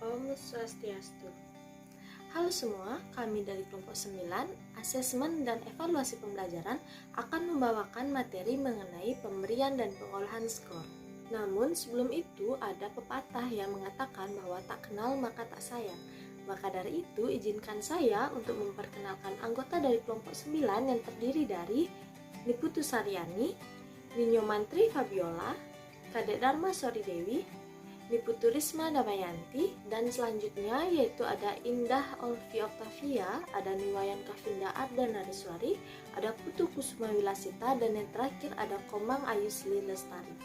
Om Swastiastu. Halo semua, kami dari kelompok 9, asesmen dan evaluasi pembelajaran akan membawakan materi mengenai pemberian dan pengolahan skor. Namun sebelum itu ada pepatah yang mengatakan bahwa tak kenal maka tak sayang. Maka dari itu izinkan saya untuk memperkenalkan anggota dari kelompok 9 yang terdiri dari Niputu Saryani, Ninyo Mantri Fabiola, Kadek Dharma Sori Dewi, Niputu Risma Damayanti, dan selanjutnya yaitu ada Indah Olvi Octavia, ada Niwayan Kavinda Arda Nariswari, ada Putu Kusuma Wilasita, dan yang terakhir ada Komang Ayusli Lestari.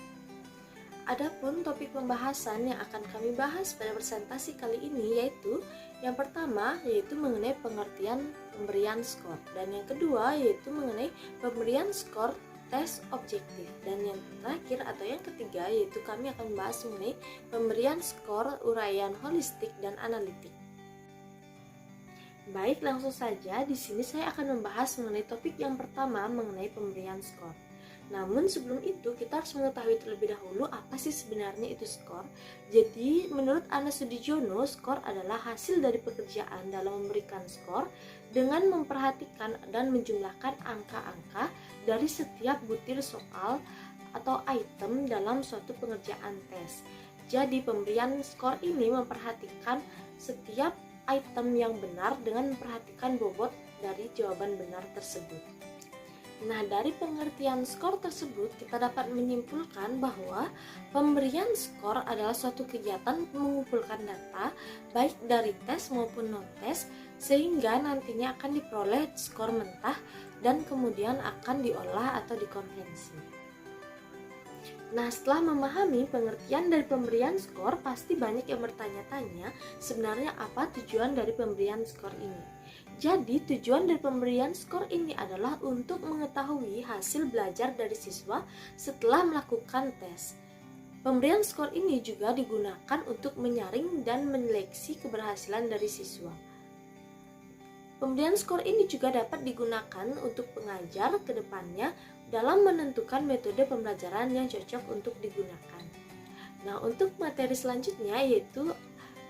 Adapun topik pembahasan yang akan kami bahas pada presentasi kali ini yaitu yang pertama yaitu mengenai pengertian pemberian skor, dan yang kedua yaitu mengenai pemberian skor tes objektif, dan yang terakhir atau yang ketiga yaitu kami akan membahas mengenai pemberian skor uraian holistik dan analitik. Baik, langsung saja di sini saya akan membahas mengenai topik yang pertama mengenai pemberian skor. Namun sebelum itu kita harus mengetahui terlebih dahulu apa sih sebenarnya itu skor. Jadi menurut Ana Sudiono, skor adalah hasil dari pekerjaan dalam memberikan skor dengan memperhatikan dan menjumlahkan angka-angka dari setiap butir soal atau item dalam suatu pengerjaan tes. Jadi pemberian skor ini memperhatikan setiap item yang benar dengan memperhatikan bobot dari jawaban benar tersebut. Nah, dari pengertian skor tersebut kita dapat menyimpulkan bahwa pemberian skor adalah suatu kegiatan mengumpulkan data baik dari tes maupun non-tes sehingga nantinya akan diperoleh skor mentah dan kemudian akan diolah atau dikonvensi. Nah, setelah memahami pengertian dari pemberian skor, pasti banyak yang bertanya-tanya sebenarnya apa tujuan dari pemberian skor ini. Jadi, tujuan dari pemberian skor ini adalah untuk mengetahui hasil belajar dari siswa setelah melakukan tes. Pemberian skor ini juga digunakan untuk menyaring dan menyeleksi keberhasilan dari siswa. Pemberian skor ini juga dapat digunakan untuk pengajar ke depannya dalam menentukan metode pembelajaran yang cocok untuk digunakan. Nah, untuk materi selanjutnya yaitu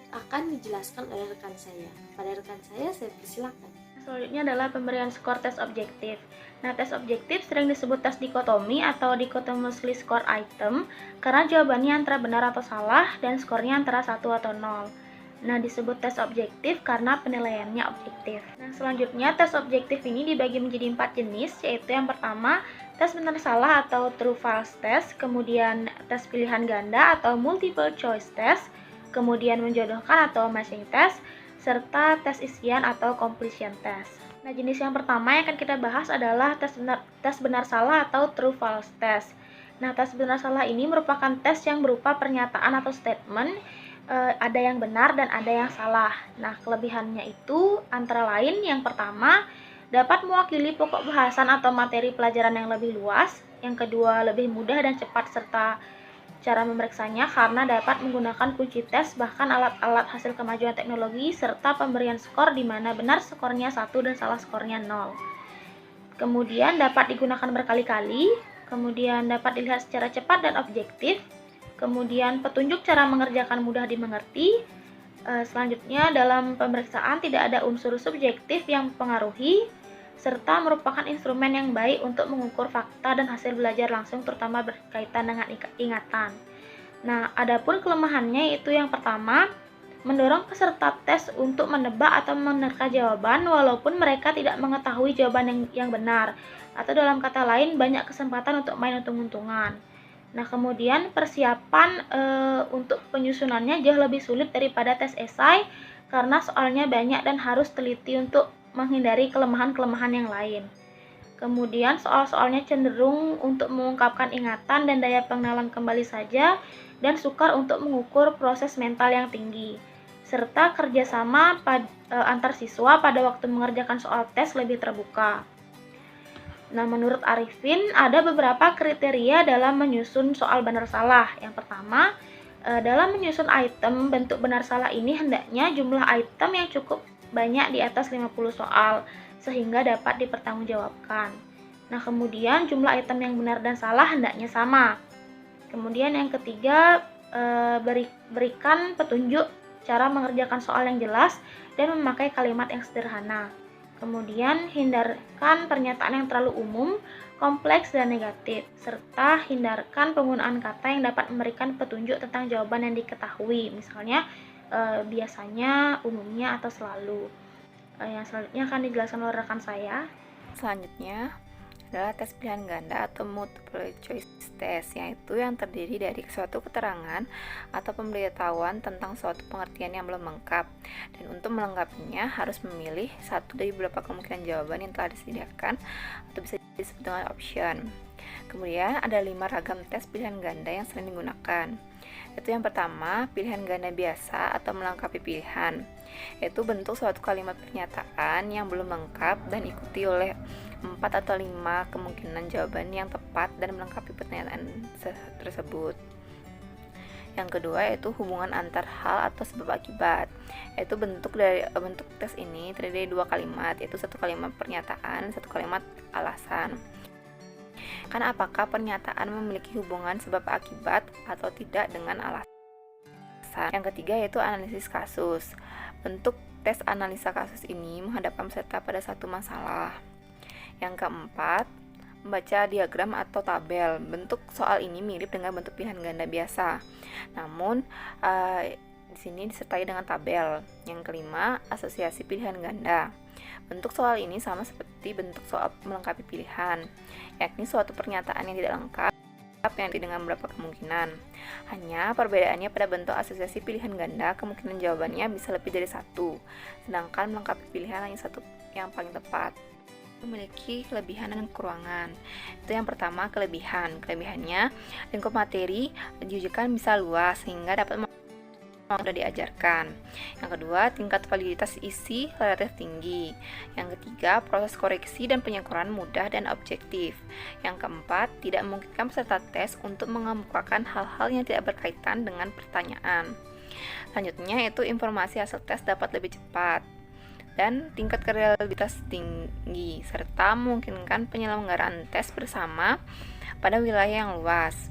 akan dijelaskan oleh rekan saya. Pada rekan saya persilakan. Selanjutnya adalah pemberian skor tes objektif. Nah, tes objektif sering disebut tes dikotomi atau dichotomously score item karena jawabannya antara benar atau salah dan skornya antara 1 atau 0. Nah, disebut tes objektif karena penilaiannya objektif. Nah, selanjutnya tes objektif ini dibagi menjadi 4 jenis, yaitu yang pertama tes benar salah atau true false test, kemudian tes pilihan ganda atau multiple choice test, kemudian menjodohkan atau matching test, serta tes isian atau completion test. Nah, jenis yang pertama yang akan kita bahas adalah tes benar salah atau true false test. Nah, tes benar salah ini merupakan tes yang berupa pernyataan atau statement, ada yang benar dan ada yang salah. Nah, kelebihannya itu antara lain yang pertama dapat mewakili pokok bahasan atau materi pelajaran yang lebih luas, yang kedua lebih mudah dan cepat serta cara memeriksanya karena dapat menggunakan kunci tes bahkan alat-alat hasil kemajuan teknologi serta pemberian skor di mana benar skornya 1 dan salah skornya 0. Kemudian dapat digunakan berkali-kali, kemudian dapat dilihat secara cepat dan objektif, kemudian petunjuk cara mengerjakan mudah dimengerti. Selanjutnya dalam pemeriksaan tidak ada unsur subjektif yang mempengaruhi serta merupakan instrumen yang baik untuk mengukur fakta dan hasil belajar langsung terutama berkaitan dengan ingatan. Nah, adapun kelemahannya yaitu yang pertama, mendorong peserta tes untuk menebak atau menerka jawaban walaupun mereka tidak mengetahui jawaban yang benar, atau dalam kata lain banyak kesempatan untuk main untung-untungan. Nah, kemudian persiapan untuk penyusunannya jauh lebih sulit daripada tes esai karena soalnya banyak dan harus teliti untuk menghindari kelemahan-kelemahan yang lain. Kemudian soal-soalnya cenderung untuk mengungkapkan ingatan dan daya pengenalan kembali saja dan sukar untuk mengukur proses mental yang tinggi. Serta kerjasama antar siswa pada waktu mengerjakan soal tes lebih terbuka. Nah, menurut Arifin ada beberapa kriteria dalam menyusun soal benar salah. Yang pertama, dalam menyusun item bentuk benar salah ini hendaknya jumlah item yang cukup banyak di atas 50 soal sehingga dapat dipertanggungjawabkan. Nah, kemudian jumlah item yang benar dan salah hendaknya sama. Kemudian yang ketiga, berikan petunjuk cara mengerjakan soal yang jelas dan memakai kalimat yang sederhana. Kemudian, hindarkan pernyataan yang terlalu umum, kompleks, dan negatif, serta hindarkan penggunaan kata yang dapat memberikan petunjuk tentang jawaban yang diketahui, misalnya biasanya, umumnya, atau selalu. Yang selanjutnya akan dijelaskan oleh rekan saya. Selanjutnya adalah tes pilihan ganda atau multiple choice test, yaitu yang terdiri dari suatu keterangan atau pemberitahuan tentang suatu pengertian yang belum lengkap, dan untuk melengkapinya harus memilih satu dari beberapa kemungkinan jawaban yang telah disediakan atau bisa disebut dengan option. Kemudian ada 5 ragam tes pilihan ganda yang sering digunakan. Itu yang pertama, pilihan ganda biasa atau melengkapi pilihan, yaitu bentuk suatu kalimat pernyataan yang belum lengkap dan ikuti oleh 4 atau 5 kemungkinan jawaban yang tepat dan melengkapi pernyataan tersebut. Yang kedua yaitu hubungan antar hal atau sebab akibat, yaitu bentuk tes ini terdiri dari 2 kalimat, yaitu 1 kalimat pernyataan, 1 kalimat alasan. Kan apakah pernyataan memiliki hubungan sebab akibat atau tidak dengan alasan. Yang ketiga yaitu analisis kasus. Bentuk tes analisa kasus ini menghadapkan peserta pada satu masalah. Yang keempat, membaca diagram atau tabel. Bentuk soal ini mirip dengan bentuk pilihan ganda biasa, namun di sini disertai dengan tabel. Yang kelima, asosiasi pilihan ganda. Bentuk soal ini sama seperti bentuk soal melengkapi pilihan, yakni suatu pernyataan yang tidak lengkap yang dengan beberapa kemungkinan. Hanya perbedaannya pada bentuk asosiasi pilihan ganda, kemungkinan jawabannya bisa lebih dari satu, sedangkan melengkapi pilihan hanya satu yang paling tepat. Memiliki kelebihan dan kekurangan. Itu yang pertama, kelebihan. Kelebihannya, lingkup materi diujikan bisa luas sehingga dapat sudah diajarkan. Yang kedua, tingkat validitas isi relatif tinggi. Yang ketiga, proses koreksi dan penyesuaian mudah dan objektif. Yang keempat, tidak memungkinkan peserta tes untuk mengemukakan hal-hal yang tidak berkaitan dengan pertanyaan. Selanjutnya, yaitu informasi hasil tes dapat lebih cepat dan tingkat reliabilitas tinggi, serta memungkinkan penyelenggaraan tes bersama pada wilayah yang luas.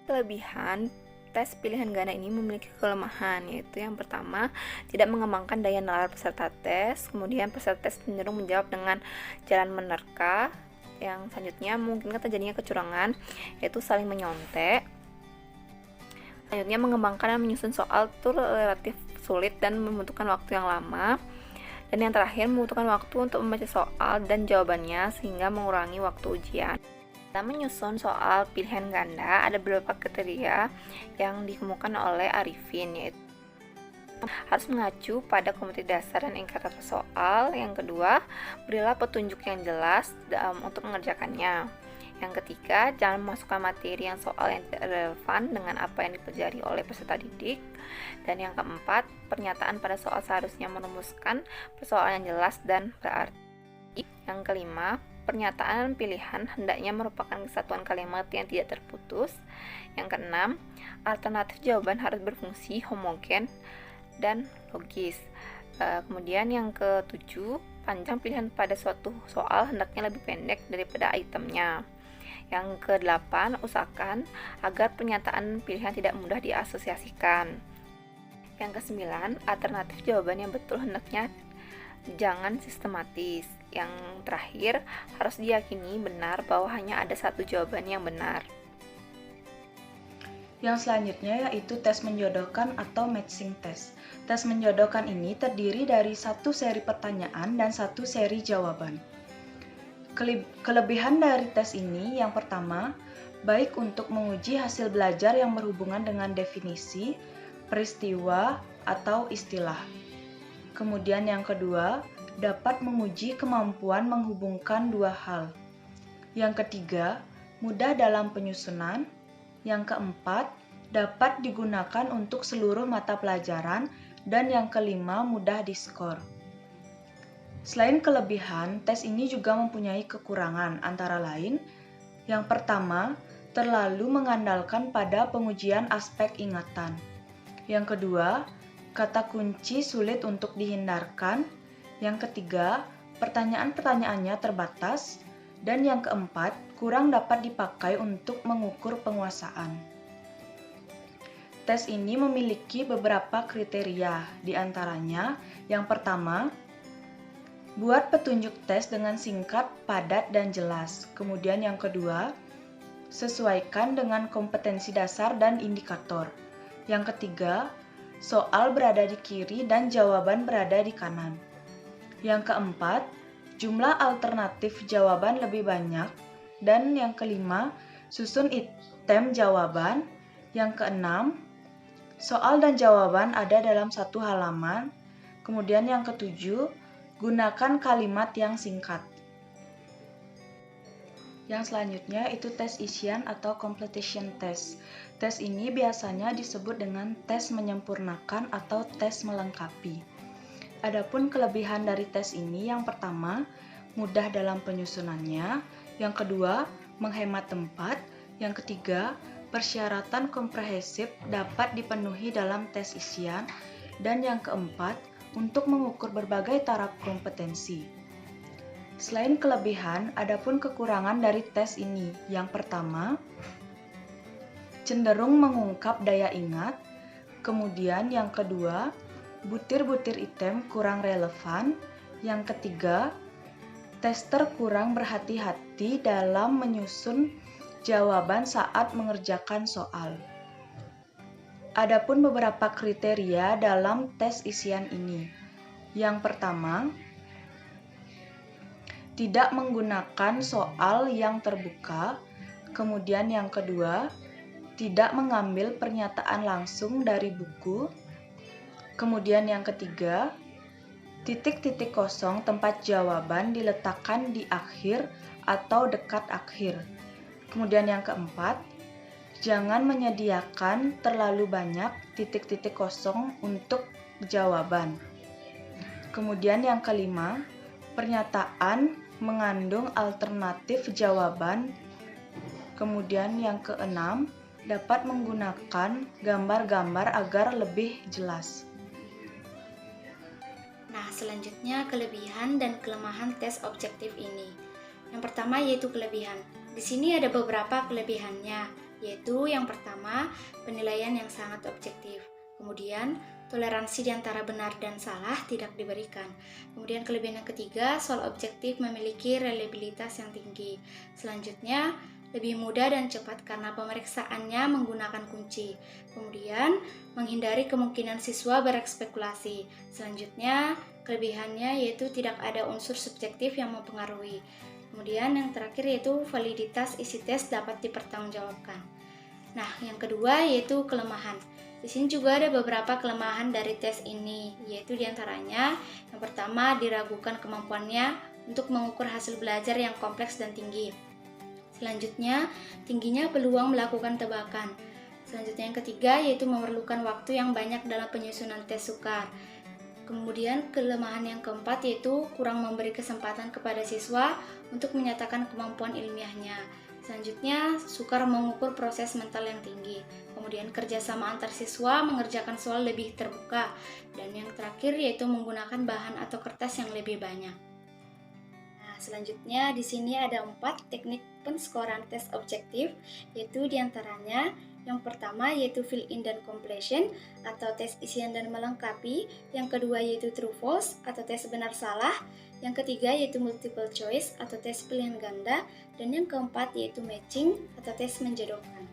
Kelebihan tes pilihan ganda ini memiliki kelemahan, yaitu yang pertama, tidak mengembangkan daya nalar peserta tes. Kemudian peserta tes cenderung menjawab dengan jalan menerka. Yang selanjutnya memungkinkan terjadinya kecurangan, yaitu saling menyontek. Selanjutnya, mengembangkan dan menyusun soal itu relatif sulit dan membutuhkan waktu yang lama. Dan yang terakhir, membutuhkan waktu untuk membaca soal dan jawabannya sehingga mengurangi waktu ujian. Dalam menyusun soal pilihan ganda, ada beberapa kriteria yang dikemukakan oleh Arifin, yaitu harus mengacu pada kompetensi dasar dan indikator soal. Yang kedua, berilah petunjuk yang jelas untuk mengerjakannya. Yang ketiga, jangan memasukkan materi yang soal yang tidak relevan dengan apa yang dipelajari oleh peserta didik. Dan yang keempat, pernyataan pada soal seharusnya merumuskan persoalan yang jelas dan berarti. Yang kelima, pernyataan pilihan hendaknya merupakan kesatuan kalimat yang tidak terputus. Yang keenam, alternatif jawaban harus berfungsi homogen dan logis. Kemudian yang ketujuh, panjang pilihan pada suatu soal hendaknya lebih pendek daripada itemnya. Yang kedelapan, usahakan agar pernyataan pilihan tidak mudah diasosiasikan. Yang kesembilan, alternatif jawaban yang betul hendaknya jangan sistematis. Yang terakhir, harus diyakini benar bahwa hanya ada satu jawaban yang benar. Yang selanjutnya yaitu tes menjodohkan atau matching test. Tes menjodohkan ini terdiri dari satu seri pertanyaan dan satu seri jawaban. Kelebihan dari tes ini yang pertama, baik untuk menguji hasil belajar yang berhubungan dengan definisi, peristiwa, atau istilah. Kemudian yang kedua, dapat menguji kemampuan menghubungkan dua hal. Yang ketiga, mudah dalam penyusunan. Yang keempat, dapat digunakan untuk seluruh mata pelajaran. Dan yang kelima, mudah diskor. Selain kelebihan, tes ini juga mempunyai kekurangan, antara lain, yang pertama, terlalu mengandalkan pada pengujian aspek ingatan. Yang kedua, kata kunci sulit untuk dihindarkan. Yang ketiga, pertanyaan-pertanyaannya terbatas. Dan yang keempat, kurang dapat dipakai untuk mengukur penguasaan. tes ini memiliki beberapa kriteria, di antaranya yang pertama, buat petunjuk tes dengan singkat, padat, dan jelas. Kemudian yang kedua, sesuaikan dengan kompetensi dasar dan indikator. Yang ketiga, soal berada di kiri dan jawaban berada di kanan. Yang keempat, jumlah alternatif jawaban lebih banyak. Dan yang kelima, susun item jawaban. Yang keenam, soal dan jawaban ada dalam satu halaman. Kemudian yang ketujuh, gunakan kalimat yang singkat. Yang selanjutnya itu tes isian atau completion test. Tes ini biasanya disebut dengan tes menyempurnakan atau tes melengkapi. Adapun kelebihan dari tes ini, yang pertama, mudah dalam penyusunannya. Yang kedua, menghemat tempat. Yang ketiga, persyaratan komprehensif dapat dipenuhi dalam tes isian. Dan yang keempat, untuk mengukur berbagai taraf kompetensi. Selain kelebihan, adapun kekurangan dari tes ini. Yang pertama, cenderung mengungkap daya ingat. Kemudian yang kedua, butir-butir item kurang relevan. Yang ketiga, tester kurang berhati-hati dalam menyusun jawaban saat mengerjakan soal. Adapun beberapa kriteria dalam tes isian ini. Yang pertama, tidak menggunakan soal yang terbuka. Kemudian yang kedua, tidak mengambil pernyataan langsung dari buku. Kemudian yang ketiga, titik-titik kosong tempat jawaban diletakkan di akhir atau dekat akhir. Kemudian yang keempat, jangan menyediakan terlalu banyak titik-titik kosong untuk jawaban. Kemudian yang kelima, pernyataan mengandung alternatif jawaban. Kemudian yang keenam, dapat menggunakan gambar-gambar agar lebih jelas. Nah, selanjutnya kelebihan dan kelemahan tes objektif ini. Yang pertama yaitu kelebihan. Di sini ada beberapa kelebihannya, yaitu yang pertama, penilaian yang sangat objektif. Kemudian, toleransi di antara benar dan salah tidak diberikan. Kemudian kelebihan yang ketiga, soal objektif memiliki reliabilitas yang tinggi. Selanjutnya, lebih mudah dan cepat karena pemeriksaannya menggunakan kunci. Kemudian, menghindari kemungkinan siswa berekspekulasi. Selanjutnya, kelebihannya yaitu tidak ada unsur subjektif yang mempengaruhi. Kemudian yang terakhir yaitu validitas isi tes dapat dipertanggungjawabkan. Nah, yang kedua yaitu kelemahan. Di sini juga ada beberapa kelemahan dari tes ini, yaitu diantaranya yang pertama diragukan kemampuannya untuk mengukur hasil belajar yang kompleks dan tinggi. Selanjutnya, tingginya peluang melakukan tebakan. Selanjutnya yang ketiga yaitu memerlukan waktu yang banyak dalam penyusunan tes sukar. Kemudian kelemahan yang keempat yaitu kurang memberi kesempatan kepada siswa untuk menyatakan kemampuan ilmiahnya. Selanjutnya, sukar mengukur proses mental yang tinggi. Kemudian kerjasama antar siswa mengerjakan soal lebih terbuka. Dan yang terakhir yaitu menggunakan bahan atau kertas yang lebih banyak. Nah, selanjutnya di sini ada 4 teknik penskoran tes objektif, yaitu diantaranya yang pertama yaitu fill in dan completion atau tes isian dan melengkapi. Yang kedua yaitu true false atau tes benar salah. Yang ketiga yaitu multiple choice atau tes pilihan ganda. Dan yang keempat yaitu matching atau tes menjodohkan.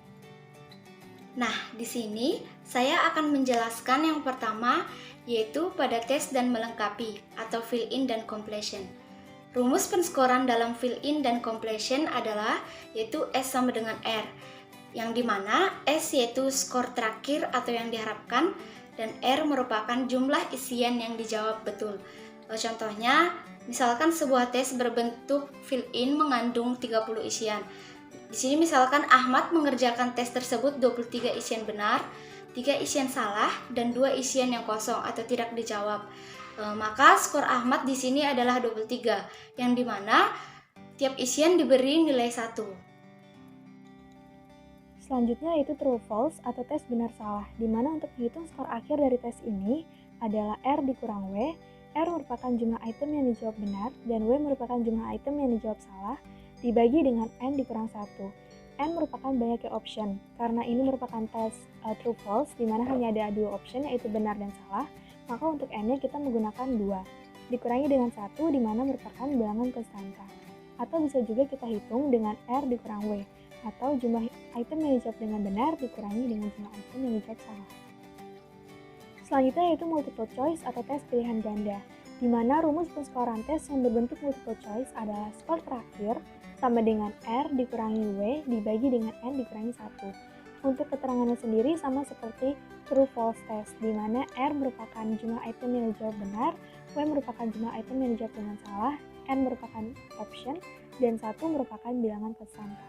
Nah, di sini saya akan menjelaskan yang pertama yaitu pada tes dan melengkapi atau fill in dan completion. Rumus penskoran dalam fill in dan completion adalah yaitu S sama dengan R, yang dimana S yaitu skor terakhir atau yang diharapkan dan R merupakan jumlah isian yang dijawab betul. Contohnya, misalkan sebuah tes berbentuk fill in mengandung 30 isian. Di sini misalkan Ahmad mengerjakan tes tersebut 23 isian benar, 3 isian salah, dan 2 isian yang kosong atau tidak dijawab. Maka skor Ahmad di sini adalah 23, yang dimana tiap isian diberi nilai 1. Selanjutnya yaitu true false atau tes benar salah, di mana untuk menghitung skor akhir dari tes ini adalah R dikurang W. R merupakan jumlah item yang dijawab benar dan W merupakan jumlah item yang dijawab salah, dibagi dengan N dikurang 1. N merupakan banyaknya option. Karena ini merupakan tes true false di mana hanya ada 2 option yaitu benar dan salah, maka untuk N-nya kita menggunakan 2 dikurangi dengan 1 di mana merupakan bilangan konstanta. Atau bisa juga kita hitung dengan R dikurang W, atau jumlah item yang dijawab dengan benar dikurangi dengan jumlah item yang dijawab salah. Selanjutnya yaitu multiple choice atau tes pilihan ganda, di mana rumus penskoran tes yang berbentuk multiple choice adalah skor terakhir sama dengan R dikurangi W dibagi dengan N dikurangi 1. Untuk keterangannya sendiri sama seperti true false test, di mana R merupakan jumlah item yang dijawab benar, W merupakan jumlah item yang dijawab dengan salah, N merupakan option, dan 1 merupakan bilangan konstanta.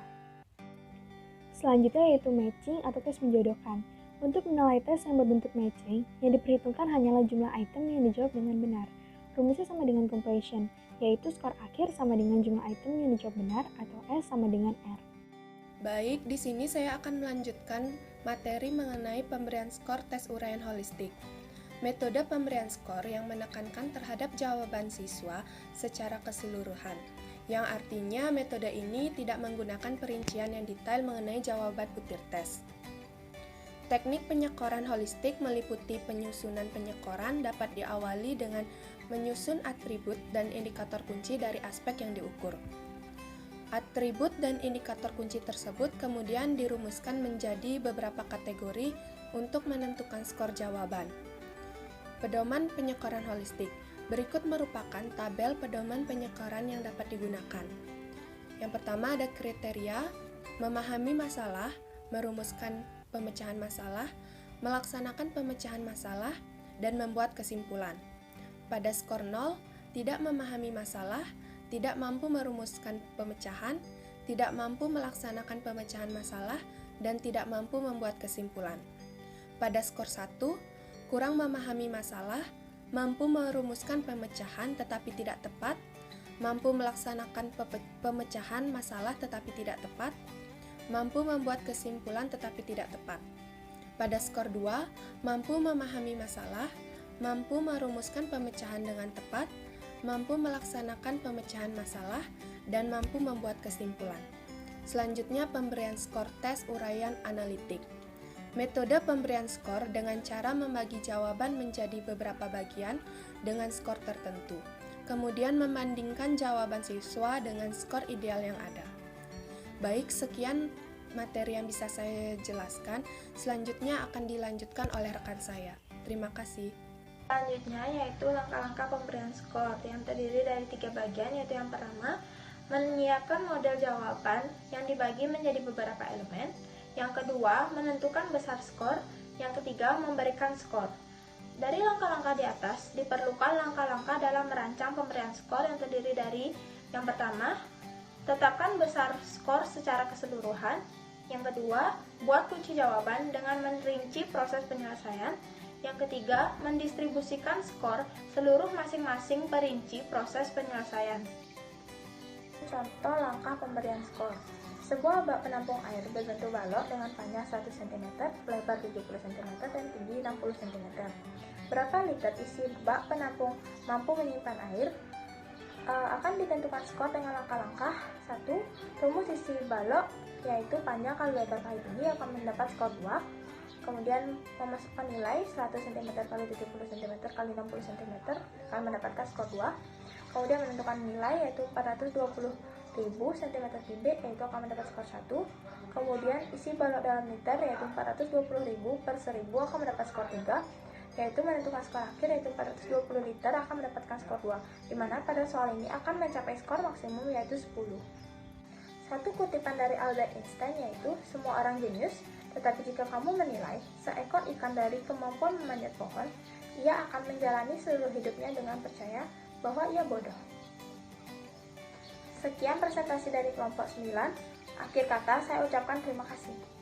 Selanjutnya yaitu matching atau tes menjodohkan. Untuk menilai tes yang berbentuk matching, yang diperhitungkan hanyalah jumlah item yang dijawab dengan benar. Rumusnya sama dengan completion, yaitu skor akhir sama dengan jumlah item yang dijawab benar atau S sama dengan R. Baik, di sini saya akan melanjutkan materi mengenai pemberian skor tes uraian holistik. Metode pemberian skor yang menekankan terhadap jawaban siswa secara keseluruhan, yang artinya metode ini tidak menggunakan perincian yang detail mengenai jawaban butir tes. Teknik penyekoran holistik meliputi penyusunan penyekoran dapat diawali dengan menyusun atribut dan indikator kunci dari aspek yang diukur. Atribut dan indikator kunci tersebut kemudian dirumuskan menjadi beberapa kategori untuk menentukan skor jawaban. Pedoman penyekoran holistik. Berikut merupakan tabel pedoman penyekoran yang dapat digunakan. Yang pertama ada kriteria, memahami masalah, merumuskan pemecahan masalah, melaksanakan pemecahan masalah, dan membuat kesimpulan. Pada skor 0, tidak memahami masalah, tidak mampu merumuskan pemecahan, tidak mampu melaksanakan pemecahan masalah, dan tidak mampu membuat kesimpulan. Pada skor 1, kurang memahami masalah, mampu merumuskan pemecahan tetapi tidak tepat, mampu melaksanakan pemecahan masalah tetapi tidak tepat, mampu membuat kesimpulan tetapi tidak tepat. Pada skor 2, mampu memahami masalah, mampu merumuskan pemecahan dengan tepat, mampu melaksanakan pemecahan masalah, dan mampu membuat kesimpulan. Selanjutnya pemberian skor tes uraian analitik. Metode pemberian skor dengan cara membagi jawaban menjadi beberapa bagian dengan skor tertentu. Kemudian membandingkan jawaban siswa dengan skor ideal yang ada. Baik, sekian materi yang bisa saya jelaskan. Selanjutnya akan dilanjutkan oleh rekan saya. Terima kasih. Selanjutnya yaitu langkah-langkah pemberian skor yang terdiri dari 3 bagian, yaitu yang pertama, menyiapkan model jawaban yang dibagi menjadi beberapa elemen. Yang kedua, menentukan besar skor. Yang ketiga, memberikan skor. Dari langkah-langkah di atas, diperlukan langkah-langkah dalam merancang pemberian skor yang terdiri dari yang pertama, tetapkan besar skor secara keseluruhan. Yang kedua, buat kunci jawaban dengan merinci proses penyelesaian. Yang ketiga, mendistribusikan skor seluruh masing-masing perinci proses penyelesaian. Contoh langkah pemberian skor. Sebuah bak penampung air berbentuk balok dengan panjang 1 cm, lebar 70 cm, dan tinggi 60 cm. Berapa liter isi bak penampung mampu menyimpan air? Akan ditentukan skor dengan langkah-langkah. 1. Rumus isi balok, yaitu panjang kali lebar kali tinggi, akan mendapat skor 2. Kemudian memasukkan nilai 100 cm kali 70 cm kali 60 cm akan mendapatkan skor 2. Kemudian menentukan nilai yaitu 420.000 cm3 yaitu akan mendapat skor 1. Kemudian isi balok dalam liter yaitu 420.000 per 1000 akan mendapat skor 3. Yaitu menentukan skor akhir yaitu 420 liter akan mendapatkan skor 2. Dimana pada soal ini akan mencapai skor maksimum yaitu 10. Satu kutipan dari Albert Einstein yaitu, semua orang jenius, tetapi jika kamu menilai seekor ikan dari kemampuan memanjat pohon, ia akan menjalani seluruh hidupnya dengan percaya bahwa ia bodoh. Sekian presentasi dari kelompok 9. Akhir kata saya ucapkan terima kasih.